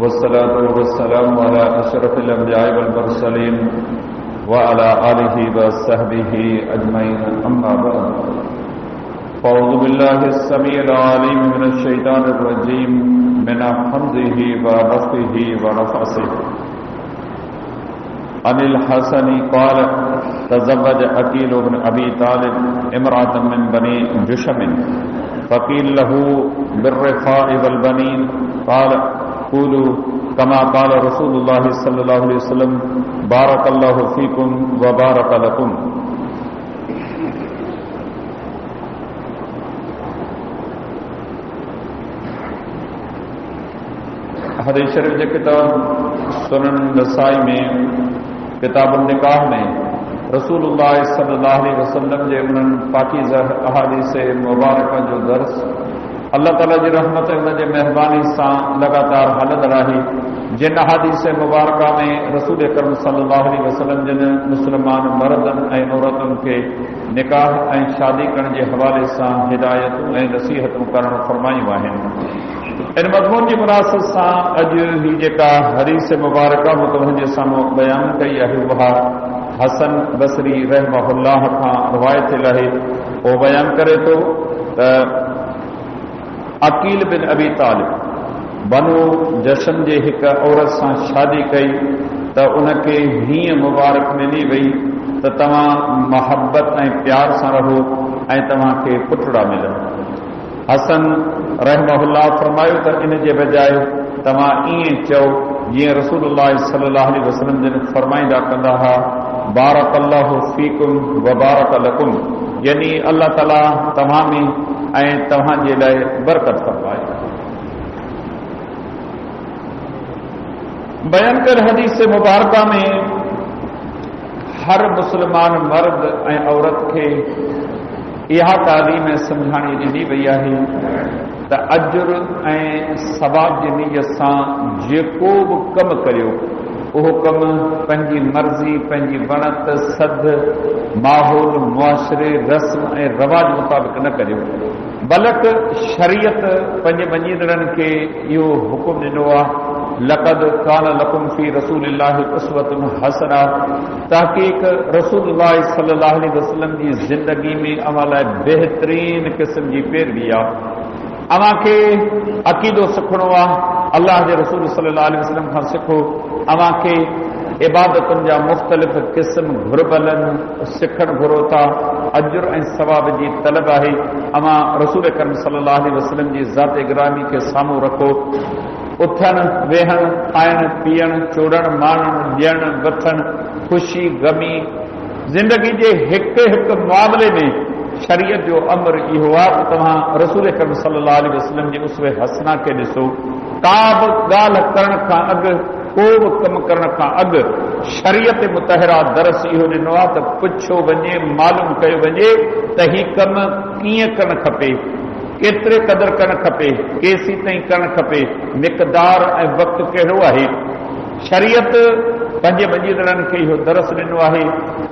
वस्सलातु वस्सलामु अला अशरफिल अंबिया'i वल मुरसलीन व अला आलिहि व सहबिहि अजमईन अम्मा बअद फ़अऊज़ु बिल्लाहिस समीइल अलीम मिनश शैतानिर रजीम मिन हम्ज़िहि व नफ़्ख़िहि व नफ़सिहि अनिल हसनी क़ाल तज़व्वज अकील इब्न अबी तालिब इम्रअतन मिन बनी जुशम फ़क़ील लहू बिर्रिफ़ा'i वल बनीन क़ाल क़ूलू कमा क़ाल रसूलुल्लाह सल्लल्लाहु अलैहि वसल्लम बारकल्लाहु फ़ीकुम व बारक लकुम। हदीस शरीफ जे किताब सुनन नसाई में किताबुन निकाह में रसूलुल्लाह सल्लल्लाहु अलैहि वसल्लम जे उन्हनि पाकीज़ा अहादीस मुबारक जो दर्स अल्लाह ताला जी रहमत उन जे मेहरबानी सां लगातार हलंदड़ आहे। जिन अहादीस मुबारक में रसूल अकरम सल्लल्लाहु अलैहि वसल्लम जिन मुस्लमान मर्दनि ऐं औरतुनि खे निकाह ऐं शादी करण जे हवाले सां हिदायतूं ऐं नसीहतूं करणु फरमायूं आहिनि। इन मज़मून जी मुनासिबत सां अॼु ही जेका हदीस मुबारक मुतवजे साम्हूं बयान कई आहे उहा हसन बसरी रहमहुल्लाह खां रिवायत थियल आहे। उहो बयान करे थो त अकील बिन अबी तालिब बनु जशन जे हिक औरत सां शादी कई त उनखे हीअं मुबारक मिली वई त तव्हां मोहब्बत ऐं प्यार सां रहो ऐं तव्हांखे पुटड़ा मिलनि। हसन रहमहुल्लाह फरमायो त इन जे बजाए तव्हां ईअं चओ जीअं रसूलुल्लाह सल्लल्लाहु अलैहि वसल्लम जिन फरमाईंदा कंदा हुआ बारकल्लाहु फ़ीकुम व बारक लकुम, यानी अल्लाह ताला तव्हां में ऐं तव्हां जे लाइ बरकत फरमाए। बयान कर हदीस मुबारक में हर मुस्लमान मर्द ऐं औरत खे इहा तालीम ऐं सम्झाणी ॾिनी वई आहे त अजुर ऐं सवाब जी नीयत सां जेको बि कमु करियो उहो कमु पंहिंजी मर्ज़ी पंहिंजी वणत सद माहौल मुआशरे रस्म ऐं रवाज मुताबिक़ न करियो, बल्कि शरीयत पंहिंजे मञींदड़नि खे इहो हुकुम ॾिनो आहे लक़द कान लकुम फ़ी रसूलिल्लाहि उसवतुन हसना, तहक़ीक़ रसूलुल्लाह सल्लल्लाहु अलैहि वसल्लम जी ज़िंदगी में अव्हां लाइ बहितरीन क़िस्म जी पैरवी आहे। अव्हां खे अक़ीदो सिखणो आहे, अल्लाह जे रसूल सल्लल्लाहु अलैहि वसल्लम खां सिखो। अव्हां खे इबादतुनि जा मुख़्तलिफ़ क़िस्म घुरबलनि सिखणु घुरो था, अजुर ऐं सवाब जी तलब आहे। अव्हां रसूल अकरम सल्लल्लाहु अलैहि वसल्लम जी ज़ात गिरामी खे साम्हूं रखो। उथणु वेहणु खाइणु पीअणु चोड़णु माणणु ॾियणु वठणु ख़ुशी गमी ज़िंदगी जे हिकु हिकु मामले में शरीयत जो अमर इहो आहे त तव्हां रसूल अकरम सल्लल्लाहु अलैहि वसल्लम जी उसवे हसना खे ॾिसो। का बि ॻाल्हि करण खां अॻु को बि कमु करण खां अॻु शरीयत मुतहरा दरस इहो ॾिनो आहे त पुछो वञे मालूम कयो वञे त हीउ कमु कीअं करणु खपे, केतिरे क़दुरु करणु खपे, केसी ताईं करणु खपे, मिक़दार ऐं वक़्तु कहिड़ो आहे। शरीयत पंहिंजे मञींदड़नि खे इहो दरस ॾिनो आहे।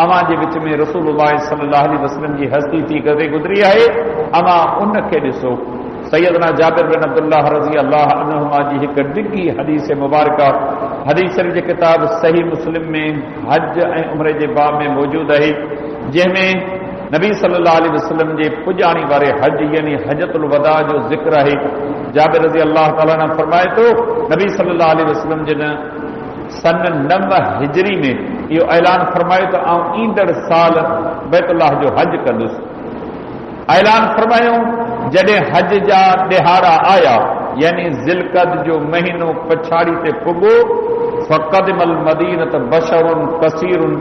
अव्हां जे विच में रसूलुल्लाह सल्लल्लाहु अलैहि वसल्लम जी हस्ती थी गुज़री आहे, अव्हां उनखे ॾिसो। सैयदना जाबिर बिन अब्दुल्लाह रज़ी अल्लाह अन्हुमा जी हिकु डिघी हदीस मुबारक हदीस जी किताब सही मुस्लिम में हज ऐं उम्रे जे बाब में मौजूदु आहे, जंहिंमें नबी सल्लल्लाहु अलैहि वसल्लम जे पुॼाणी वारे हज यानी हजतुल वदा जो ज़िक्र आहे। जाबिर रज़ी अल्लाह ताला न फरमाए थो नबी सल्लल्लाहु अलैहि वसल्लम जिन सन 9 हिजरी में इहो ऐलान फरमायो त आउं ईंदड़ साल बैतुल्लाह जो हज कंदुसि। ऐलान फरमायो जॾहिं हज जा ॾिहाड़ा आया यानी ज़िलक़द जो महीनो पछाड़ी ते पुॻो फ़क़दिमल मदीनत बशरुन कसीरुन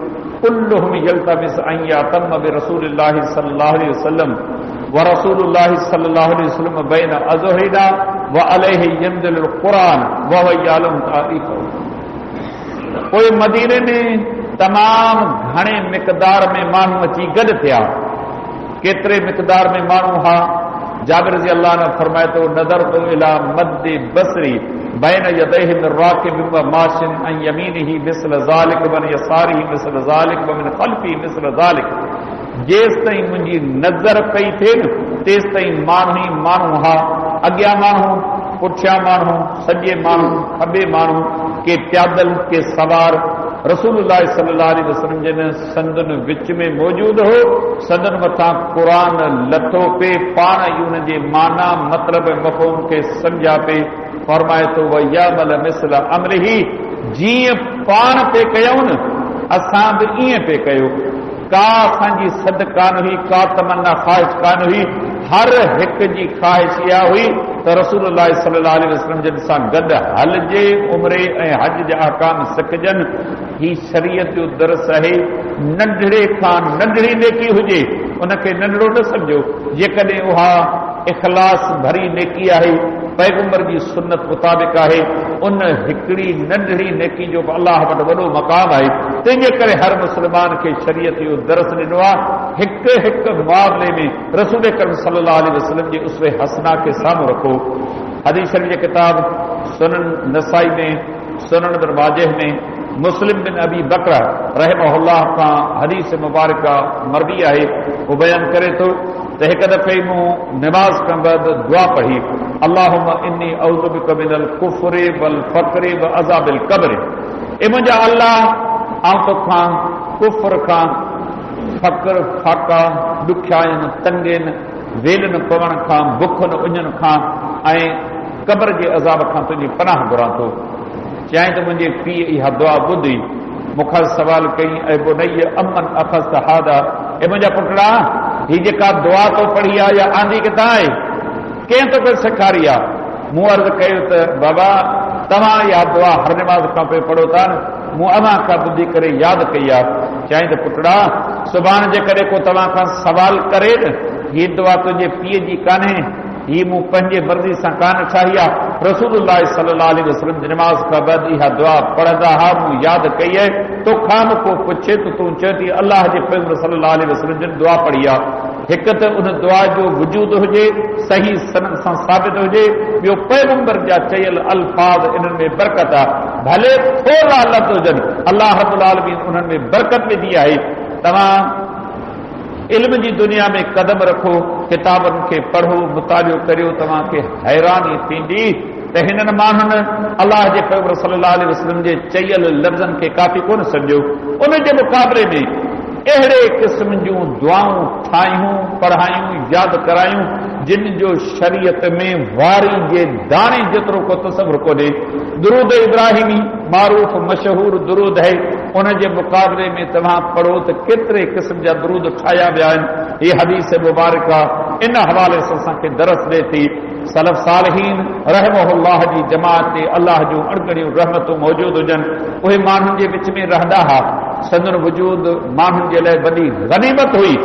कुल्लुहुम यल्तमिस अन यतम बिरसूलिल्लाहि सल्लल्लाहु अलैहि वसल्लम व रसूलुल्लाहि सल्लल्लाहु अलैहि वसल्लम बैन अज़हरिना व अलैहि यंज़िलुल क़ुरान व हुव यअलम तारीख़हु। पोइ मदीने में तमाम घणे मिक़दार में माण्हू अची गॾु थिया। केतिरे मिक़दार में माण्हू हा? जाबिर रज़ी अल्लाह ने फरमाए तो नज़र तो इला मद बसरी बैन यदैहि मिन राकिब व माशिन अन यमीनिही मिस्ल ज़ालिक व यसारिही मिस्ल ज़ालिक व मिन ख़ल्फ़ी मिस्ल ज़ालिक। जेस ताईं मुंहिंजी नज़र पई थिए न तेस ताईं माण्हू ई माण्हू हा। अॻियां माण्हू पुठियां माण्हू, सॼे माण्हू, खॿे माण्हू, के प्यादल, के सवार, रसूलुल्लाह सल्लल्लाहु अलैहि वसल्लम जिन संदन विच में मौजूद हो। संदन मथां क़ुरान लथो पे, पाण ई उन जे माना मतिलब मफ़हूम खे सम्झा पे। फरमाए थो वयमल मिसल अमरिही, जीअं पाण पे कयूं न असां बि ईअं पे कयो। का असांजी सद कान हुई, का तमन्ना ख़्वाहिश कान हुई, हर हिक जी ख़्वाहिश इहा हुई त रसूलुल्लाह सल्लल्लाहु अलैहि वसल्लम जिन सां गॾु हलजे, उमिरे ऐं हज जा अहकाम सिखजनि। ही शरीयत जो दरस आहे। नंढड़े खां नंढड़ी नेकी हुजे उनखे नंढड़ो न सम्झो, जेकॾहिं उहा इख़लास भरी नेकी आहे, पैगंबर जी सुन्नत मुताबिक़ आहे, उन हिकिड़ी नंढड़ी नेकी जो बि अलाह वटि वॾो मक़ाम आहे। तंहिंजे करे हर मुस्लमान खे शरीयत जो दरस ॾिनो आहे। हिकु हिकु मामले में रसूल अकरम सल्लल्लाहु अलैहि वसल्लम जी उसवे हसना खे साम्हूं रखो। हदीस शरीफ जी किताब सुनन नसाई में, सुनन इब्न माजिह में, मुस्लिम बिन अबी बकर रहमहुल्लाह खां हदीस मुबारका मरवी आहे। वो बयान करे थो त हिकु दफ़े मूं नमाज़ खां बाद दुआ पढ़ी, अल्लाहुम्मा इन्नी अऊज़ु बिका मिनल कुफ्रि वल फ़क्रि व अज़ाबिल क़ब्र। ए मुंहिंजा अल्लाह, आउं तोखां कुफ्र खां, फ़क्र, फाका, ॾुखियाइनि, तंगेनि, वेलनि पवण खां, बुखनि उञनि खां ऐं क़ब्र जे अज़ाब खां तुंहिंजी पनाह घुरां थो। चयाईं त मुंहिंजे पीउ इहा दुआ ॿुधी मूंखां सवाल कई, ऐं बुनैय अमन अख़ज़त हादा, ए मुंहिंजा पुटड़ा, ही जेका दुआ तो पढ़ी आहे या आंधी किथां आहे, कंहिं तोखे सेखारी आहे? मूं अर्ज़ु कयो त बाबा तव्हां इहा दुआ हर निमाज़ खां पोइ पढ़ो था न, मूं अव्हां खां ॿुधी करे यादि कई आहे। चयाईं त पुटड़ा, सुभाणे जेकॾहिं को तव्हां खां सवाल करे न, हीअ दुआ तुंहिंजे पीउ जी कान्हे, ही मूं पंहिंजे मर्ज़ी सां कान ठाही आहे। रसूलुल्लाह सल्लल्लाहु अलैहि वसल्लम जी नमाज़ खां बाद इहा दुआ पढ़ंदा हा, मूं यादि कई आहे। तोखां को पुछे त तूं चए थी अलाह जे पैगंबर सल्लल्लाहु अलैहि वसल्लम जिन दुआ पढ़ी आहे। हिकु त उन दुआ जो वजूद हुजे, सही सनद सां साबित हुजे, ॿियो पैगंबर जा चयल अल्फाज़ इन्हनि में बरकत आहे। भले थोरा लफ़्ज़ हुजनि, अलाह रब्बुल आलमीन उन्हनि में बरकत विधी आहे। तव्हां इल्म जी दुनिया में कदम रखो, किताबनि खे पढ़ो, मुतालियो करियो, तव्हांखे हैरानी थींदी त हिननि माण्हुनि अलाह जे पैगंबर सल्लल्लाहु अलैहि वसल्लम जे चयल लफ़्ज़नि खे काफ़ी कोन सम्झो। उन जे मुक़ाबले में अहिड़े क़िस्म जूं दुआऊं ठाहियूं, पढ़ायूं, यादि करायूं, जिन जो शरीयत में वारी जे दाणे जेतिरो को तसव्वुर कोन्हे। दुरूद इब्राहिमी मारूफ मशहूर दुरूद है, उन जे मुक़ाबले में तव्हां पढ़ो त केतिरे क़िस्म जा दुरूद ठाहिया विया आहिनि। हीअ हदीस मुबारका इन हवाले सां असांखे दरस ॾिए थी। सलफ़ सालिहीन रहमहुल्लाह जी जमात ते अलाह जूं अणगणियूं रहमतूं मौजूद हुजनि, उहे माण्हुनि जे विच में रहंदा हुआ। संदन वजूद माण्हुनि जे लाइ वॾी गनीमत हुई।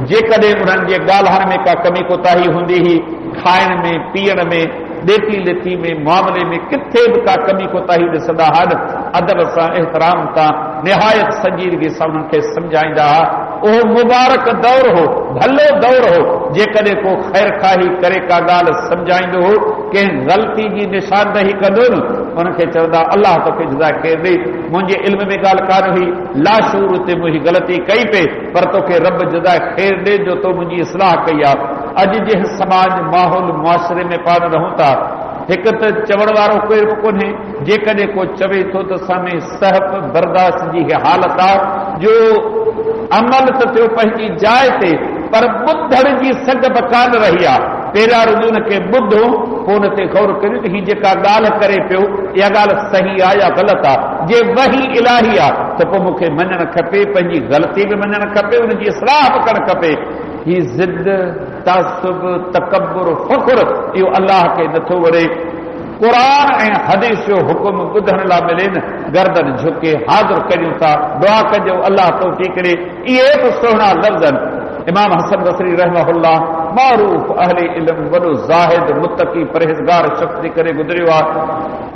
जेकॾहिं उन्हनि जे ॻाल्हाइण में का कमी कोताही हूंदी हुई, खाइण में, पीअण में, ॾेती लेती में, मामले में किथे बि का कमी कोताही ॾिसंदा हुआ, अदब सां, एहतराम सां, निहायत संजीदगी सां उन्हनि खे सम्झाईंदा हुआ। उहो मुबारक दौर हो, भलो दौर हो। जेकॾहिं को ख़ैर खाही करे का ॻाल्हि सम्झाईंदो हो, कंहिं ग़लती जी निशानदही कंदो न, उनखे चवंदा अलाह तोखे जज़ा ख़ैर ॾे, मुंहिंजे इल्म में ॻाल्हि कान हुई, लाशूर ते मुंहिंजी ग़लती कई पे, पर तोखे रब जज़ा ख़ैर ॾे जो तो मुंहिंजी इस्लाह कई आहे। अॼु जे समाज माहौल मुआशिरे में पाण रहूं था, हिकु त चवण वारो कोई बि कोन्हे। जेकॾहिं को चवे थो त असां सहब बर्दाश्त जी हालत आहे, जो अमल त थियो पंहिंजी जाइ ते, पर ॿुधण जी सघ बि कान रही आहे। पहिरियां रुॻो हुनखे ॿुधो, पोइ हुन ते गौर करियो त हीअ जेका ॻाल्हि करे पियो, इहा ॻाल्हि सही आहे या ग़लति आहे। जे वही इलाही आहे त पोइ मूंखे मञणु खपे, पंहिंजी ग़लती बि मञणु खपे, हुनजी इस्लाह बि करणु खपे। ही ज़िद, तासुब, तकब्बुर, फ़ख्र, इहो अलाह खे नथो वणे। क़ुर ऐं हदीस जो हुकुम ॿुधण लाइ मिले न, गर्दन झुके हाज़िर करियूं था, दुआ कजो अलाह तौफ़ीक़ ॾे। इहे बि सुहिणा लफ़्ज़ आहिनि। इमाम हसन बसरी रहमहुल्लाह मारूफ अहले इल्म, वॾो ज़ाहिद, मुत्तक़ी, परहेज़गार शख़्स जे करे गुज़रियो आहे।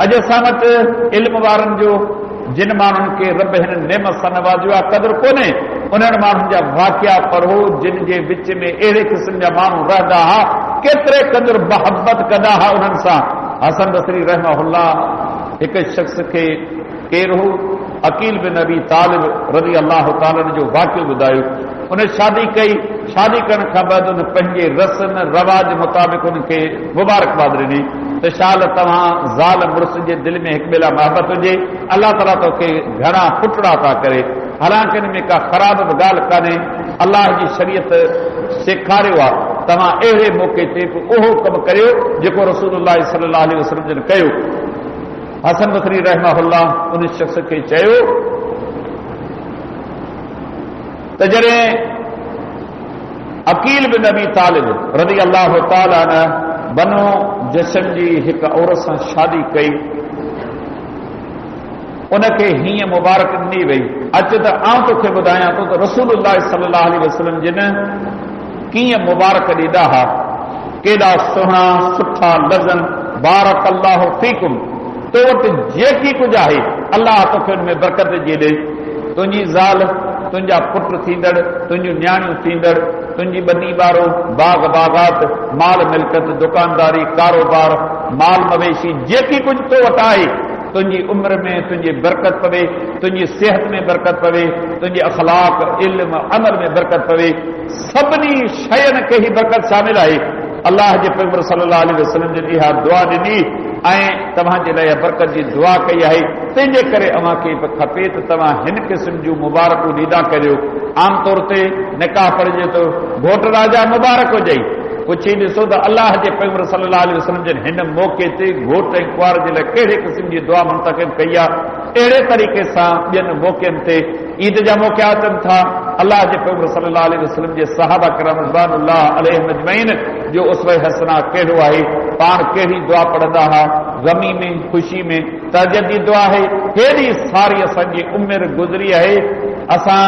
अॼु असां वटि इल्म वारनि जो, जिन माण्हुनि खे रब हिन नेमत सां नवाज़ियो आहे, क़दुरु कोन्हे। उन्हनि माण्हुनि जा वाक़िया पढ़ो, जिन जे विच में अहिड़े क़िस्म जा माण्हू रहंदा हुआ, केतिरे क़दुरु मोहबत कंदा हुआ उन्हनि सां। हसन बसरी रहमहुल्लाह हिकु शख़्स खे केरु हो, अकील बिन अबी तालिब रज़ी अल्लाह ताला जो वाक़ियो ॿुधायो। उन शादी कई, शादी करण खां बाद उन पंहिंजे रस्म रवाज मुताबिक़ उनखे मुबारकबाद ॾिनी। तो शाल तव्हां ज़ाल मुड़ुस जे दिल में हिकु ॿिए लाइ मोहबत हुजे, अल्लाह ताला तोखे घणा पुटड़ा था करे। हालांकि इन में का ख़राब बि ॻाल्हि कान्हे, अल्लाह जी शरीयत सेखारियो आहे तव्हां अहिड़े मौक़े ते बि उहो कमु करियो जेको रसूलुल्लाह सल्लल्लाहु अलैहि वसल्लम जन कयो। हसन बसरी रहमहुल्लाह उन शख़्स खे चयो त जॾहिं अकील बिन अबी तालिब रज़ी अल्लाह ताला अन्हु बनो जशन जी हिकु औरत सां शादी कई, उनखे हीअं मुबारक ॾिनी वई, अचु त आउं तोखे ॿुधायां थो त रसूलुल्लाह सल्लल्लाहु अलैहि वसल्लम जिन कीअं मुबारक ॾिना हा, केॾा सुहिणा सुठा लफ़्ज़, बारक अल्लाहु फीकुम, तो वटि जेकी कुझु आहे अल्लाह तोखे हुन में बरकत ॾिए ॾे, तुंहिंजी ज़ाल, तुंहिंजा पुट थींदड़, तुंहिंजियूं न्याणियूं थींदड़, तुंहिंजी ॿनी ॿारो, बाग बागात, माल मिल्कत, दुकानदारी, कारोबार, माल मवेशी, जेकी कुझु तो वटि आहे, तुंहिंजी उम्र में तुंहिंजी बरकत पवे, तुंहिंजी सिहत में बरकत पवे, तुंहिंजे अखलाक, इल्म, अमल में बरकत पवे, सभिनी शयुनि खे ई बरकत शामिल आहे। अल्लाह जे पैगंबर सल्लल्लाहु अलैहि वसल्लम जी इहा दुआ ॾिनी ऐं तव्हांजे लाइ बरकत जी दुआ कई आहे। तंहिंजे करे अव्हांखे खपे त तव्हां हिन क़िस्म जूं मुबारकूं ॾींदा करियो। आमतौर ते निकाह पढ़जे थो, घोट राजा मुबारक हुजई, पुछी ॾिसो त अल्लाह जे पैगंबर सल्लल्लाहु अलैहि वसल्लम जे हिन मौक़े ते घोट ऐं कुंवार जे लाइ कहिड़े क़िस्म जी दुआ मुंतखब कई आहे। अहिड़े तरीक़े सां ॿियनि मौक़नि ते ईद जा मौक़ा अचनि था, अल्लाह जे पैगंबर सल्लल्लाहु अलैहि वसल्लम जे सहाबा किराम रिज़वानुल्लाह अलैहिम अजमईन जो उसवे हसना कहिड़ो आहे, पाण कहिड़ी दुआ पढ़ंदा हुआ, गमी में, ख़ुशी में, तहज्जुद जी दुआ आहे, हेॾी सारी असांजी उमिरि गुज़री आहे, असां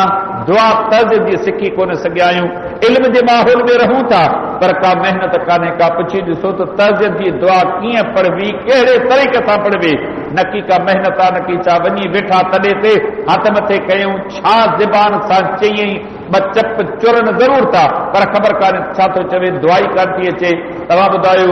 दुआ तहज्जुद जी सिखी कोन सघिया आहियूं, इल्म जे माहौल में रहूं था पर का मेहनत कान्हे का। पुछी ॾिसो त तहज्जुद जी दुआ कीअं पढ़बी, कहिड़े तरीक़े सां पढ़बी, न की का मेहनत आहे, न की छा वञी वेठा तॾे ते हथ मथे कयूं, छा ज़बान सां चयईं, ॿ चप चुरनि ज़रूर था पर ख़बर कान्हे छा थो चवे, दुआई कान थी अचे। तव्हां ॿुधायो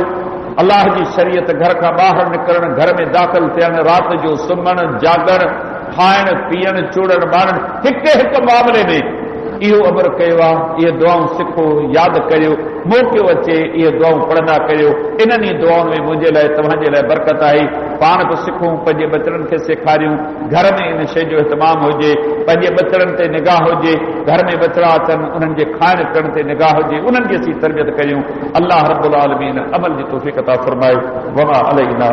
अल्लाह जी शरीयत घर खां ॿाहिरि निकिरणु, घर में दाख़िल थियणु, राति जो सुम्हणु, जागणु, खाइणु पीअणु, चूड़णु ॿारणु, हिकु हिकु मामले में इहो अमर कयो आहे। इहे दुआऊं सिखो, यादि करियो, मौक़ो अचे इहे दुआऊं पढ़ंदा करियो। इन्हनि ई दुआउनि में मुंहिंजे लाइ तव्हांजे लाइ बरकत आहे। पाण बि सिखूं, पंहिंजे बचड़नि खे सेखारियूं, घर में इन शइ जो इहतमाम हुजे, पंहिंजे बचड़नि ते निगाह हुजे, घर में बचड़ा अचनि उन्हनि जे खाइण पीअण ते निगाह हुजे, उन्हनि जी असीं तरबियत करियूं। अल्लाह रब्बुल आलमीन अमल जी तौफ़ीक़ अता फ़रमाए। वमा अलैना